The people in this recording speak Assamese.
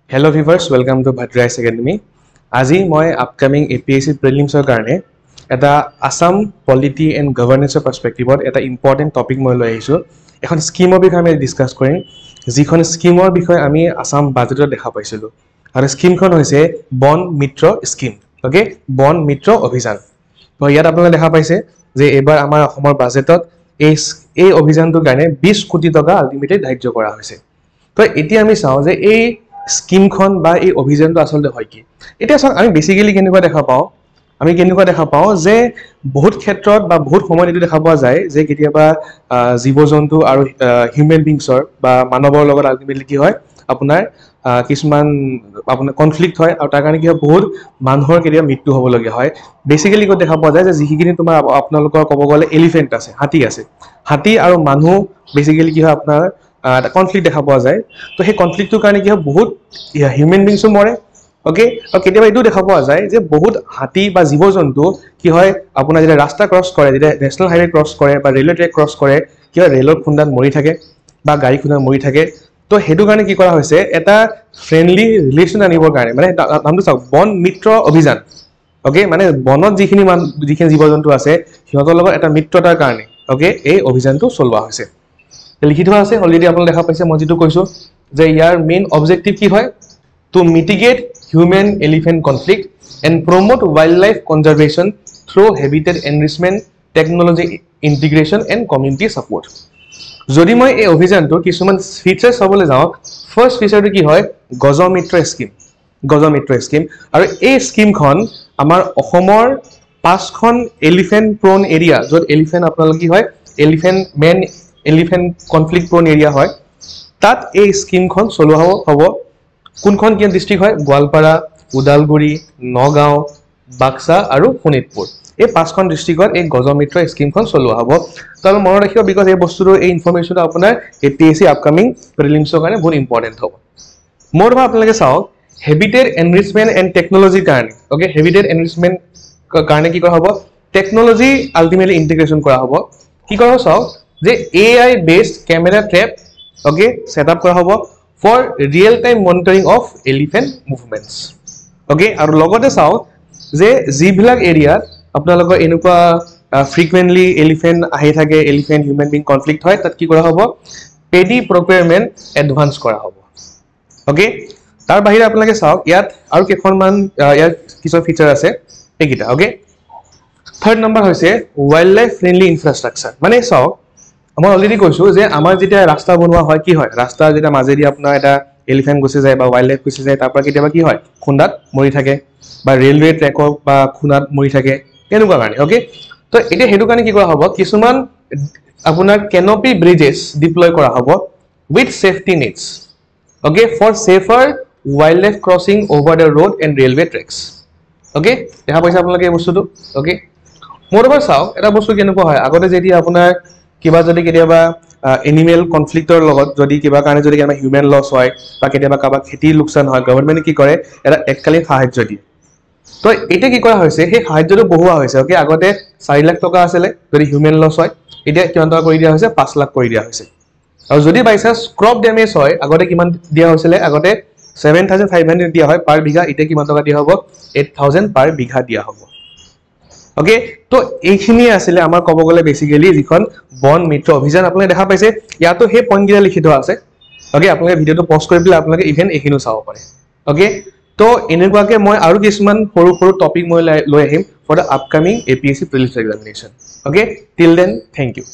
Hello viewers, welcome to Bhadrais Academy. আজি মই upcoming APSC prelims কাৰণে এটা Assam polity and governance perspective এটা important topic মই লৈ আহিছো। এখন স্কিমৰ বিষয়ে আমি ডিসকাস কৰিম। যিখন স্কিমৰ বিষয়ে আমি আসাম বাজেটত দেখা পাইছিলো। আৰু স্কিমখন হৈছে বন মিত্ৰ স্কিম। ওকে, বন মিত্ৰ অভিযান। তো ইয়াত আপোনালোকে দেখা পাইছে যে এবাৰ আমাৰ অসমৰ বাজেটত এই অভিযানটোৰ কাৰণে 20 কোটি টকা আলটিমেটলি ধাৰ্য কৰা হৈছে। তো এতিয়া আমি চাও যে এই স্কিমখন বা এই অভিযানটো আসলে হয় কি। এতিয়া চাওক আমি বেসিক্যালি কেনেকুৱা দেখা পাও যে বহুত ক্ষেত্ৰত বা বহুত সময়ত এটো দেখা পোৱা যায় যে কেতিয়াবা জীৱ-জন্তু আৰু হিউম্যান বিংছৰ বা মানৱৰ লগত আলটিমেটলি কি হয় আপোনাৰ কিছুমান আপোনাৰ কনফ্লিক্ট হয় আৰু তাৰ কাৰণে কি হয় বহুত মানুহৰ কেতিয়া মৃত্যু হ'ব লগা হয়। বেসিক্যালি কত দেখা পোৱা যায় যে যিখিনি তোমাৰ আপোনালোকৰ ক'ব গ'লে এলিফেন্ট আছে, হাতী আৰু মানুহ বেসিক্যালি কি হয় আপোনাৰ এটা কনফ্লিক্ট দেখা পোৱা যায়। তো সেই কনফ্লিক্টৰ কাৰণে কি হয় বহুত হিউম্যান বিংছও মৰে। ওকে, আৰু কেতিয়াবা এটো দেখা পোৱা যায় যে বহুত হাতী বা জীৱ-জন্তু কি হয় আপোনাৰ যেতিয়া ৰাস্তা ক্ৰস কৰে, যেতিয়া নেশনাল হাইৱে ক্ৰস কৰে বা ৰেলৱে ট্ৰেক ক্ৰস কৰে, কি হয় ৰেলৰ খুন্দাত মৰি থাকে বা গাড়ী খুন্দাত মৰি থাকে। তো হেতু কাৰণে কি কৰা হৈছে এটা ফ্ৰেন্ডলি ৰিলেশন আনিবৰ কাৰণে মানে নামটো চাওক বন মিত্ৰ অভিযান। ওকে, মানে বনত যিখিনি জীৱ-জন্তু আছে সিহঁতৰ লগত এটা মিত্ৰতাৰ কাৰণে ওকে এই অভিযানটো চলোৱা হৈছে। লিখি থোৱা আছে অলৰেডি আপোনালোকে দেখা পাইছে মই যেটো কৈছো যে ইয়াৰ মেইন অবজেক্টিভ কি হয় to mitigate human elephant conflict and promote wildlife conservation through habitat enrichment, technology integration and community support. যদি মই এই অভিযানটো কিছুমান ফিচাৰ চাবলৈ যাওঁ, ফাৰ্স্ট ফিচাৰটো কি হয় গজ মিত্ৰ স্কিম আৰু এই স্কিমখন আমাৰ অসমৰ 5খন এলিফেন্ট প্ৰোন এৰিয়া য'ত এলিফেন্ট আপোনালোকে কি হয় এলিফেন্ট কনফ্লিক্ট প্ৰোন এৰিয়া হয় তাত এই স্কিমখন চলোৱা হ'ব। কোনখন কি ডিস্ট্ৰিক্ট হয় গোৱালপাৰা, উদালগুৰি, নগাঁও, বাক্সা আৰু শোণিতপুৰ। এই 5খন ডিস্ট্ৰিক্টত এই গজ মিত্ৰ স্কিমখন চলোৱা হ'ব। তো মনত ৰাখিব বিকজ এই বস্তুটো এই ইনফৰমেশনটো আপোনাৰ APSC আপকামিং প্ৰিলিমছৰ কাৰণে বহুত ইম্পৰ্টেন্ট হ'ব। মোৰ ভাব আপোনালোকে চাওক হেবিটেট এনৰিচমেন্ট এণ্ড টেকনলজিৰ কাৰণে ওকে হেবিটেট এনৰিচমেন্ট কাৰণে কি কৰা হ'ব টেকনলজি আলটিমেটলি ইন্টিগ্ৰেশন কৰা হ'ব। কি কৰা হ'ব চাওক যে AI based camera ট্ৰেপ okay setup কৰা হ'ব for real time monitoring of elephant movements. Okay, আৰু লগতে চাও যে যিবিলাক এৰিয়াত আপোনালোকৰ এনেকুৱা ফ্ৰিকুৱেন্টলি এলিফেন্ট আহি থাকে, এলিফেন্ট হিউম্যান বিং কনফ্লিক্ট হয় তাত কি কৰা হ'ব পেডি প্ৰকিউৰমেন্ট এডভান্স কৰা হ'ব। ওকে, তাৰ বাহিৰে আপোনালোকে চাওক ইয়াত আৰু কেইখনমান ইয়াৰ কিছু ফিচাৰ আছে এইকেইটা। ওকে, থাৰ্ড নম্বৰ হৈছে ওয়াইল্ড লাইফ ফ্ৰেন্ডলি ইনফ্ৰাষ্ট্ৰাকচাৰ। মানে চাওক মই অলৰেডি কৈছো যে আমাৰ যেতিয়া ৰাস্তা বনোৱা হয় কি হয় ৰাস্তা যেতিয়া মাজেদি আপোনাৰ এটা এলিফেন্ট গুচি যায় বা ওয়াইল্ড লাইফ গুচি যায় তাৰ পৰা কেতিয়াবা কি হয় খুন্দাত মৰি থাকে বা ৰেলৱে ট্ৰেকৰ বা খুন্দাত মৰি থাকে এনেকুৱা কাৰণে। ওকে, তো এতিয়া হেতু কাৰণে কি কৰা হ'ব কিছুমান আপোনাৰ কেনপি ব্ৰিজেছ ডিপ্লয় কৰা হ'ব with safety nets okay for safer wildlife crossing over the road and railway tracks. Okay, দেখা পাইছে আপোনালোকে এই বস্তুটো। ওকে, মোৰবাৰ চাওক এটা বস্তু কেনেকুৱা হয় আগতে যেতিয়া আপোনাৰ কিবা যদি কেতিয়াবা এনিমেল কনফ্লিক্টৰ লগত যদি কিবা কাৰণে যদি আমাৰ হিউম্যান লছ হয় বা কেতিয়াবা কাৰোবাৰ খেতিৰ লোকচান হয় গভৰ্ণমেণ্টে কি কৰে এটা এককালীন সাহায্য দিয়ে। তো এতিয়া কি কৰা হৈছে সেই সাহায্যটো বঢ়োৱা হৈছে। ওকে, আগতে 4 লাখ টকা আছিলে যদি হিউম্যান লছ হয় এতিয়া কিমান টকা কৰি দিয়া হৈছে 5 লাখ কৰি দিয়া হৈছে। আৰু যদি বাই চান্স ক্ৰপ ড্যামেজ হয় আগতে কিমান দিয়া হৈছিলে আগতে 7500 দিয়া হয় পাৰ বিঘা, এতিয়া কিমান টকা দিয়া হ'ব 8000 পাৰ বিঘা দিয়া হ'ব। ওকে, তো এইখিনিয়ে আছিলে আমাৰ ক'ব গ'লে বেসিক্যালি যিখন বন মিত্ৰ অভিযান আপোনালোকে দেখা পাইছে ইয়াতো সেই পইণ্টকেইটা লিখি থোৱা আছে। ওকে, আপোনালোকে ভিডিঅ'টো পজ কৰি পেলাই আপোনালোকে ইভেন এইখিনিও চাব পাৰে। ওকে, তো এনেকুৱাকে মই আৰু কিছুমান সৰু সৰু টপিক মই লৈ আহিম for the upcoming APSC prelims examination. Okay, till then thank U.